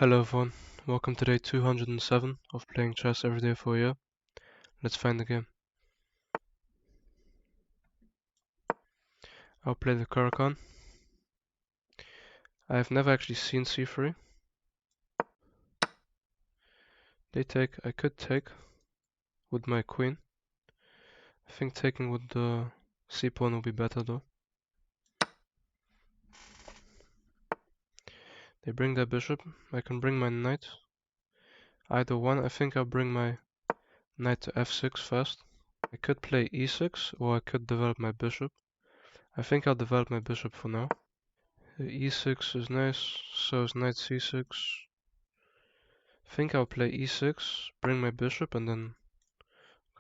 Hello everyone, welcome to day 207 of playing chess every day for a year. Let's find the game. I'll play the Caro-Kann. I have never actually seen c3. They take, I could take with my queen. I think taking with the c-pawn will be better though. They bring their bishop, I can bring my knight. Either one, I think I'll bring my knight to f6 first. I could play e6 or I could develop my bishop. I think I'll develop my bishop for now. E6 is nice, so is knight c6. I think I'll play e6, bring my bishop and then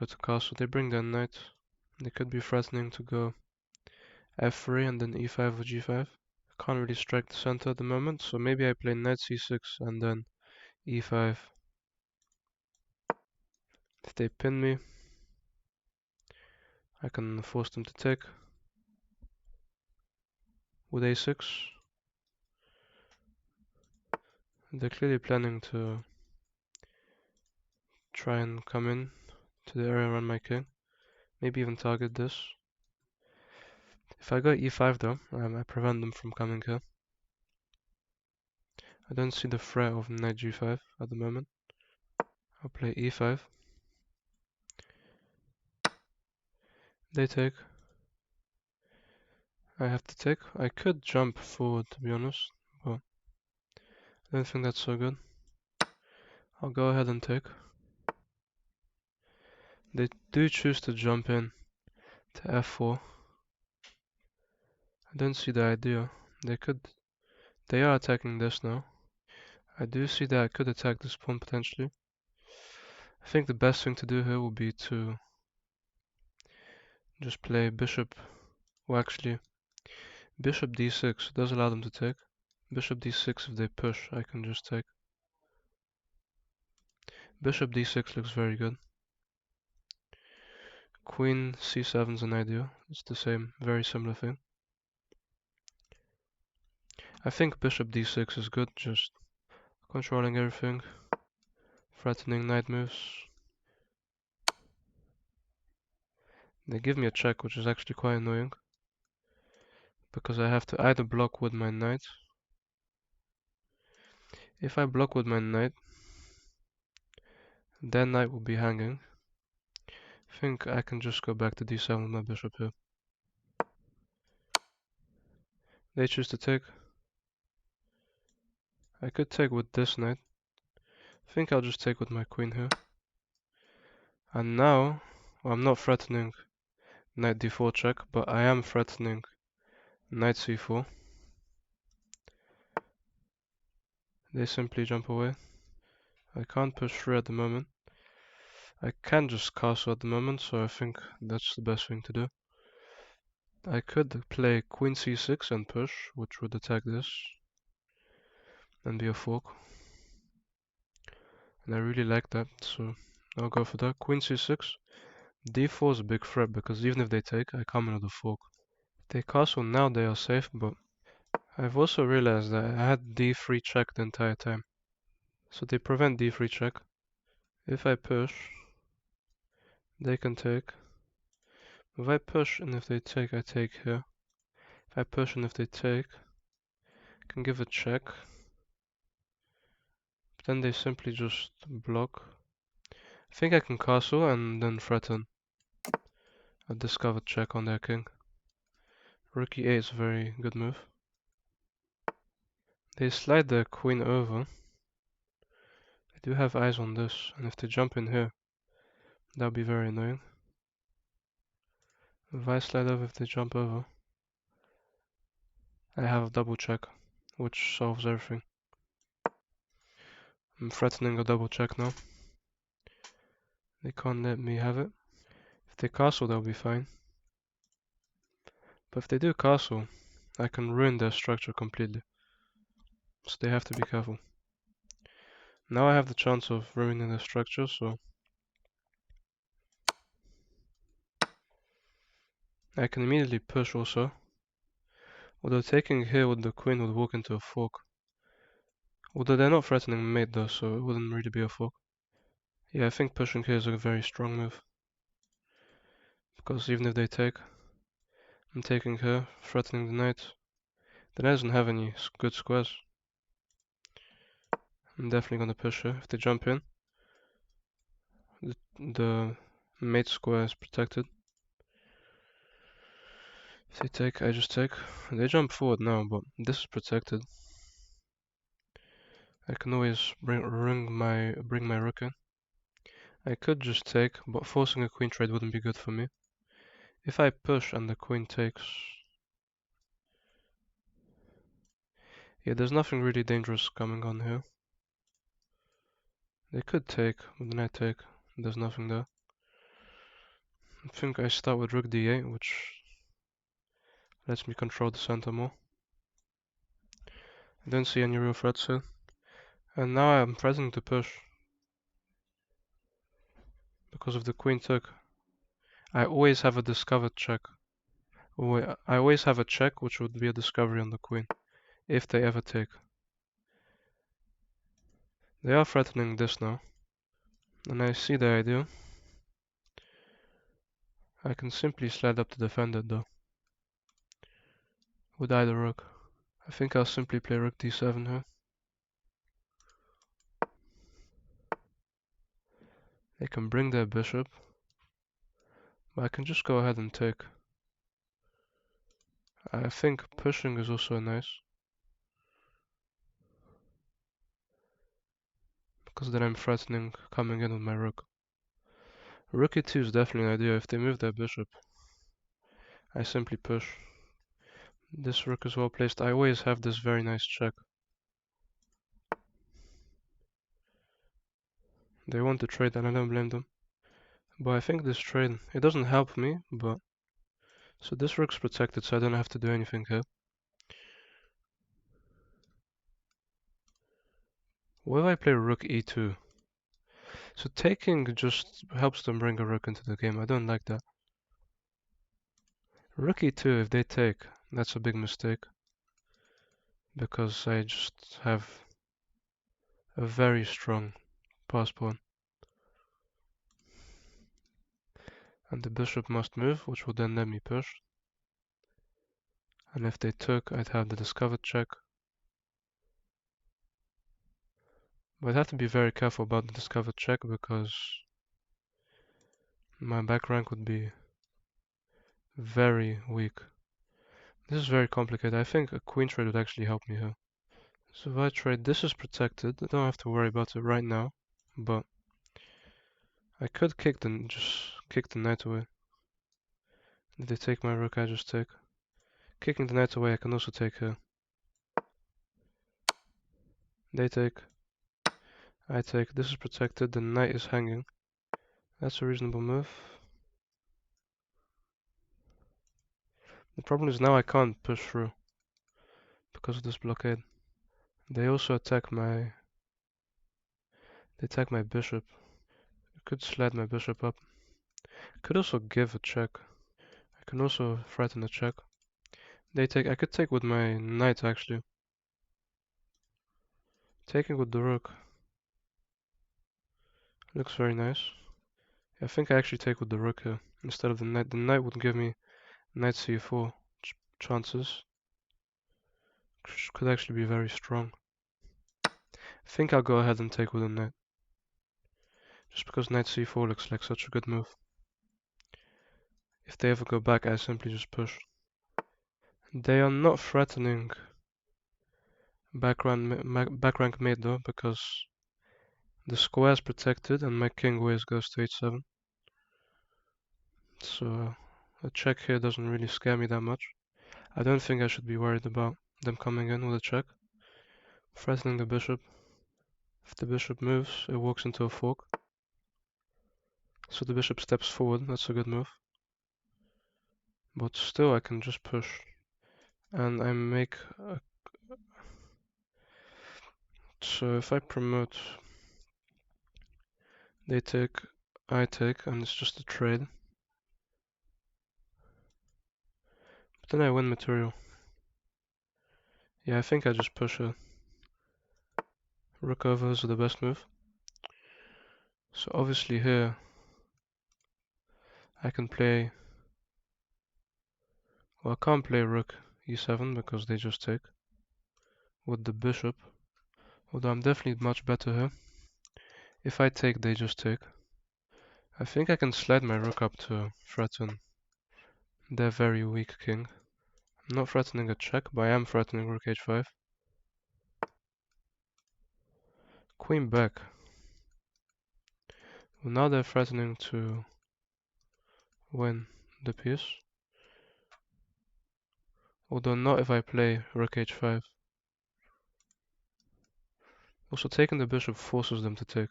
go to castle. They bring their knight. They could be threatening to go f3 and then e5 or g5. I can't really strike the center at the moment, so maybe I play knight c6 and then e5. If they pin me, I can force them to take with a6. They're clearly planning to try and come in to the area around my king. Maybe even target this. If I go e5 though, I prevent them from coming here. I don't see the threat of knight g5 at the moment. I'll play e5. They take. I have to take. I could jump forward to be honest, but I don't think that's so good. I'll go ahead and take. They do choose to jump in to f4. I don't see the idea. They are attacking this now. I do see that I could attack this pawn potentially. I think the best thing to do here would be to just play bishop, well actually, bishop d6 does allow them to take. Bishop d6 if they push, I can just take. Bishop d6 looks very good. Queen c7 is an idea. It's the same, very similar thing. I think bishop d6 is good, just controlling everything, threatening knight moves. They give me a check, which is actually quite annoying, because I have to either block with my knight. If I block with my knight, then knight will be hanging. I think I can just go back to d7 with my bishop here. They choose to take. I could take with this knight. I think I'll just take with my queen here. And now, well, I'm not threatening knight d4 check, but I am threatening knight c4. They simply jump away. I can't push through at the moment. I can just castle at the moment, so I think that's the best thing to do. I could play queen c6 and push, which would attack this and be a fork. And I really like that, so I'll go for that. Queen c6. d4 is a big threat because even if they take, I come in with a fork. If they castle now, they are safe, but I've also realized that I had d3 check the entire time. So they prevent d3 check. If I push, they can take. If I push and if they take, I take here. If I push and if they take, I can give a check. But then they simply just block. I think I can castle and then threaten a discovered check on their king. Rook e8 is a very good move. They slide their queen over. They do have eyes on this, and if they jump in here, that would be very annoying. If I slide over, if they jump over, I have a double check, which solves everything. I'm threatening a double check now. They can't let me have it. If they castle, they'll be fine. But if they do castle, I can ruin their structure completely. So they have to be careful. Now I have the chance of ruining their structure, so I can immediately push also. Although taking here with the queen would walk into a fork, Although they're not threatening mate though, so it wouldn't really be a fork. Yeah, I think pushing here is a very strong move. Because even if they take, I'm taking here, threatening the knight. The knight doesn't have any good squares. I'm definitely gonna push here. If they jump in, the mate square is protected. If they take, I just take. They jump forward now, but this is protected. I can always bring my rook in. I could just take, but forcing a queen trade wouldn't be good for me. If I push and the queen takes... Yeah, there's nothing really dangerous coming on here. They could take, but then I take. There's nothing there. I think I start with rook d8, which lets me control the center more. I don't see any real threats here. And now I'm threatening to push. Because if the queen took, I always have a discovered check. I always have a check which would be a discovery on the queen, if they ever take. They are threatening this now. And I see the idea. I can simply slide up to defend it though. With either rook. I think I'll simply play rook d7 here. They can bring their bishop. But I can just go ahead and take. I think pushing is also nice. Because then I'm threatening coming in with my rook. Rook e2 is definitely an idea. If they move their bishop, I simply push. This rook is well placed. I always have this very nice check. They want to trade and I don't blame them. But I think this trade, it doesn't help me, but... So this rook's protected, so I don't have to do anything here. What if I play rook e2? So taking just helps them bring a rook into the game. I don't like that. Rook e2, if they take, that's a big mistake. Because I just have a very strong pass pawn. And the bishop must move, which would then let me push. And if they took, I'd have the discovered check. But I'd have to be very careful about the discovered check because my back rank would be very weak. This is very complicated. I think a queen trade would actually help me here. So if I trade, this is protected. I don't have to worry about it right now. But I could just kick the knight away. If they take my rook, I just take. Kicking the knight away, I can also take here. They take. I take. This is protected. The knight is hanging. That's a reasonable move. The problem is now I can't push through because of this blockade. They also attack my... They attack my bishop. I could slide my bishop up. Could also give a check. I can also threaten a check. They take. I could take with my knight actually. Taking with the rook looks very nice. I think I actually take with the rook here instead of the knight. The knight would give me knight c4 chances, which could actually be very strong. I think I'll go ahead and take with the knight. Just because knight c4 looks like such a good move. If they ever go back, I simply just push. They are not threatening back rank mate though, because the square is protected and my king always goes to h7. So a check here doesn't really scare me that much. I don't think I should be worried about them coming in with a check. Threatening the bishop. If the bishop moves, it walks into a fork. So the bishop steps forward, that's a good move. But still I can just push. And I make a... So if I promote, they take, I take, and it's just a trade. But then I win material. Yeah, I think I just push it. Rook over is the best move. So obviously here I can play, well, I can't play rook e7 because they just take with the bishop, although I'm definitely much better here. If I take, they just take. I think I can slide my rook up to threaten their very weak king. I'm not threatening a check, but I am threatening rook h5. Queen back. Well, now they're threatening to win the piece. Although not if I play rook h5. Also taking the bishop forces them to take.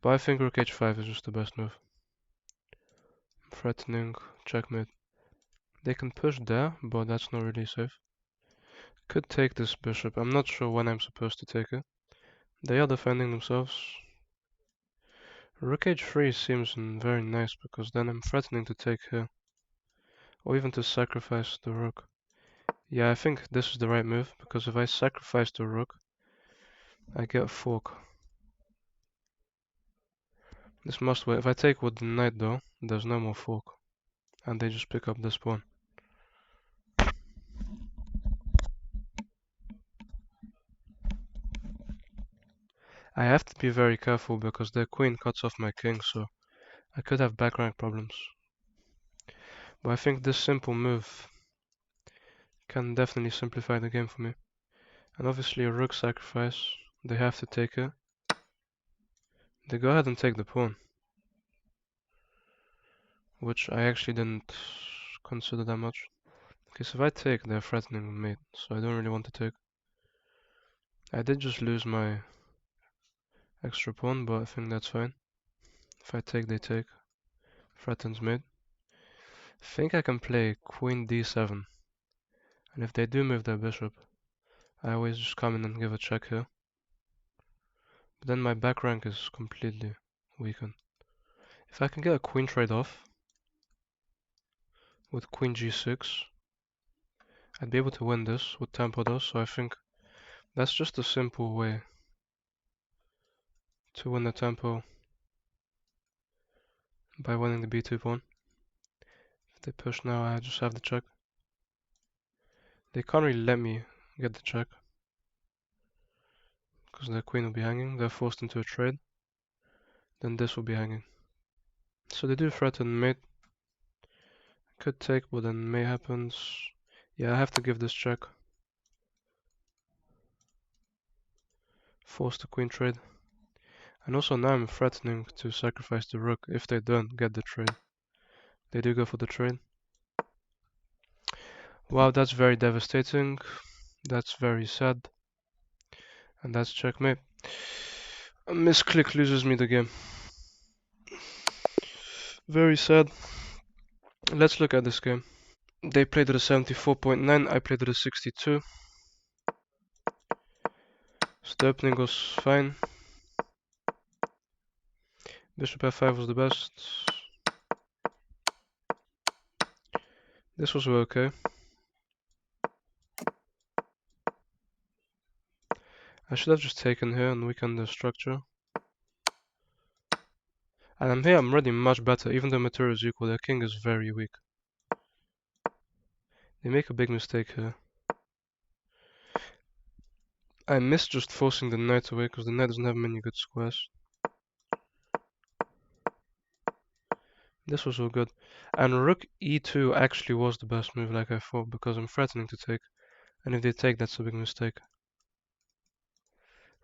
But I think rook h5 is just the best move. Threatening checkmate. They can push there, but that's not really safe. Could take this bishop. I'm not sure when I'm supposed to take it. They are defending themselves. Rook h3 seems very nice because then I'm threatening to take here. Or even to sacrifice the rook. Yeah, I think this is the right move because if I sacrifice the rook, I get a fork. This must wait. If I take with the knight though, there's no more fork. And they just pick up this pawn. I have to be very careful because their queen cuts off my king, so I could have back rank problems. But I think this simple move can definitely simplify the game for me. And obviously a rook sacrifice, they have to take it. They go ahead and take the pawn. Which I actually didn't consider that much. Okay, so if I take, they're threatening mate, so I don't really want to take. I did just lose my extra pawn, but I think that's fine. If I take, they take. Threatens mate. I think I can play queen d7. And if they do move their bishop, I always just come in and give a check here. But then my back rank is completely weakened. If I can get a queen trade off with queen g6, I'd be able to win this with tempo though, so I think that's just a simple way to win the tempo by winning the b2 pawn. If they push now, I just have the check. They can't really let me get the check because their queen will be hanging. They're forced into a trade. Then this will be hanging. So they do threaten mate. Could take, but then may happens. Yeah, I have to give this check. Force the queen trade. And also now I'm threatening to sacrifice the rook if they don't get the trade. They do go for the trade. Wow, that's very devastating. That's very sad. And that's checkmate. A misclick loses me the game. Very sad. Let's look at this game. They played at a 74.9, I played at a 62. So the opening was fine. Bishop f5 was the best. This was okay. I should have just taken here and weakened the structure. And I'm here, I'm already much better, even though material is equal, their king is very weak. They make a big mistake here. I missed just forcing the knight away, because the knight doesn't have many good squares. This was all good. And rook e2 actually was the best move like I thought, because I'm threatening to take. And if they take, that's a big mistake.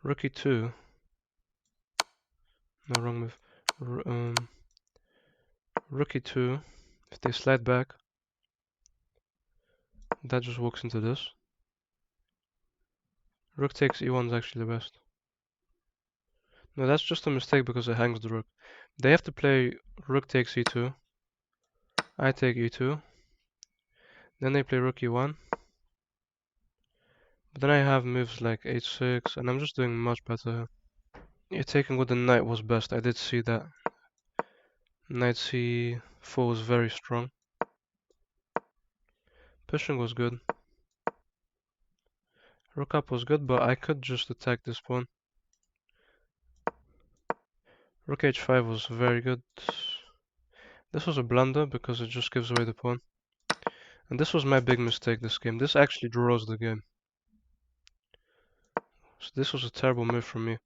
Rook e2. No, wrong move. Rook e2. If they slide back, that just walks into this. Rook takes e1 is actually the best. No, that's just a mistake because it hangs the rook. They have to play rook takes e2. I take e2. Then they play rook e1. But then I have moves like h6, and I'm just doing much better. Yeah, taking with the knight was best. I did see that. Knight c4 was very strong. Pushing was good. Rook up was good, but I could just attack this pawn. Rook h5 was very good. This was a blunder because it just gives away the pawn. And this was my big mistake this game. This actually draws the game. So this was a terrible move from me.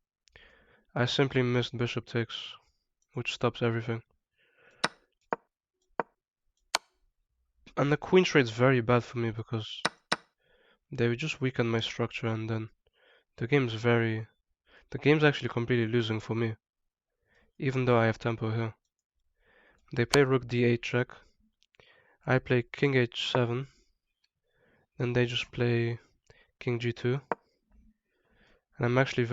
I simply missed bishop takes, which stops everything. And the queen trade's very bad for me because they would just weaken my structure, and then the game's actually completely losing for me, even though I have tempo here. They play rook d8 check. I play king h7. Then they just play king g2. And I'm actually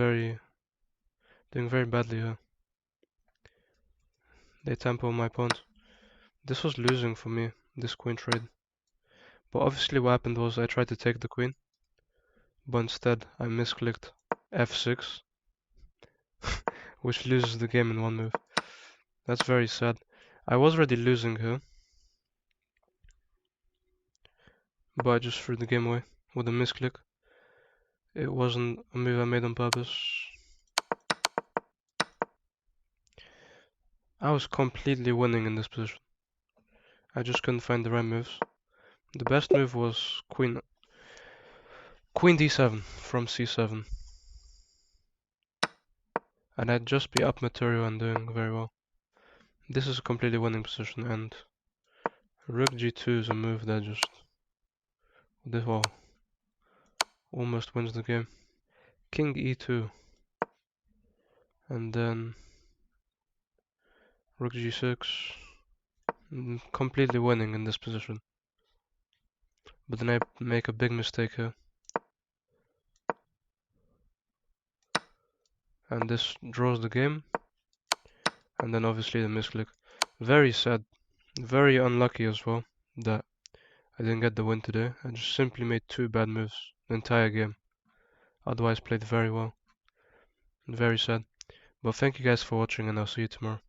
doing very badly here. They tempo my pawn. This was losing for me, this queen trade. But obviously what happened was I tried to take the queen, but instead I misclicked f6, which loses the game in one move. That's very sad. I was already losing here, but I just threw the game away with a misclick. It wasn't a move I made on purpose. I was completely winning in this position. I just couldn't find the right moves. The best move was queen d7 from c7. And I'd just be up material and doing very well. This is a completely winning position, and rook g2 is a move that just almost wins the game. King e2, and then rook g6. Completely winning in this position. But then I make a big mistake here. And this draws the game. And then obviously the misclick. Very sad. Very unlucky as well that I didn't get the win today. I just simply made two bad moves the entire game. Otherwise played very well. Very sad. But thank you guys for watching, and I'll see you tomorrow.